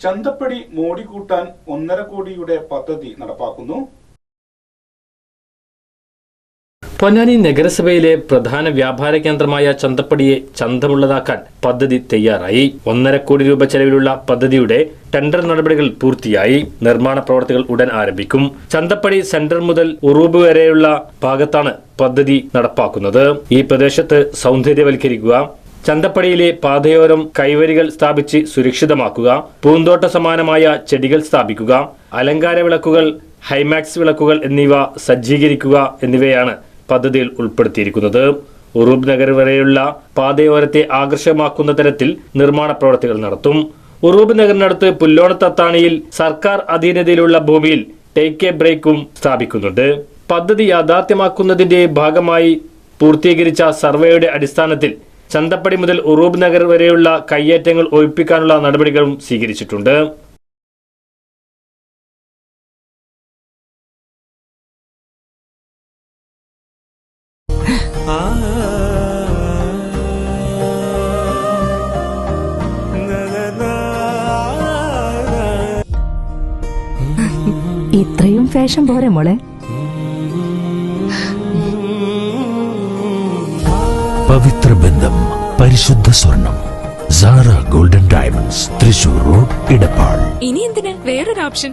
ചന്തപ്പടി മോടി കൂട്ടാൻ 1.5 കോടിയുടെ പദ്ധതി നടപ്പാക്കുന്നു. പൊന്നാനി നഗരസഭയിലെ പ്രധാന വ്യാപാര കേന്ദ്രമായ ചന്തപ്പടിയെ ചന്തമുള്ളതാക്കാൻ പദ്ധതി തയ്യാറായി. 1.5 കോടി രൂപ ചെലവിലുള്ള പദ്ധതിയുടെ ടെൻഡർ നടപടികൾ പൂർത്തിയായി. നിർമ്മാണ പ്രവർത്തികൾ ഉടൻ ആരംഭിക്കും. ചന്തപ്പടി സെന്റർ മുതൽ ഉറൂബ് വരെയുള്ള ഭാഗത്താണ് പദ്ധതി നടപ്പാക്കുന്നത്. ഈ പ്രദേശത്ത് സൗന്ദര്യവൽക്കരിക്കുക, ചന്തപ്പടിയിലെ പാതയോരം കൈവരികൾ സ്ഥാപിച്ച് സുരക്ഷിതമാക്കുക, പൂന്തോട്ട സമാനമായ ചെടികൾ സ്ഥാപിക്കുക, അലങ്കാര വിളക്കുകൾ, ഹൈമാക്സ് വിളക്കുകൾ എന്നിവ സജ്ജീകരിക്കുക എന്നിവയാണ് പദ്ധതിയിൽ ഉൾപ്പെടുത്തിയിരിക്കുന്നത്. ഉറൂബ് നഗർ വരെയുള്ള പാതയോരത്തെ ആകർഷകമാക്കുന്ന തരത്തിൽ നിർമ്മാണ പ്രവർത്തികൾ നടത്തും. ഉറൂബ് നഗറിനടുത്ത് പുല്ലോണത്തത്താണിയിൽ സർക്കാർ അധീനതയിലുള്ള ഭൂമിയിൽ ടേക്ക് എ ബ്രേക്കും സ്ഥാപിക്കുന്നുണ്ട്. പദ്ധതി യാഥാർത്ഥ്യമാക്കുന്നതിന്റെ ഭാഗമായി പൂർത്തീകരിച്ച സർവേയുടെ അടിസ്ഥാനത്തിൽ ചന്തപ്പടി മുതൽ ഉറൂബ് നഗർ വരെയുള്ള കയ്യേറ്റങ്ങൾ ഒഴിപ്പിക്കാനുള്ള നടപടികളും സ്വീകരിച്ചിട്ടുണ്ട്. ഇത്രയും ഫാഷൻ പോരെ മോളെ? പവിത്ര ബന്ധം, പരിശുദ്ധ സ്വർണം. Sara golden diamonds, Thrissur road, Edappal. ഇനി എന്തിനാ വേറൊരു ഓപ്ഷൻ?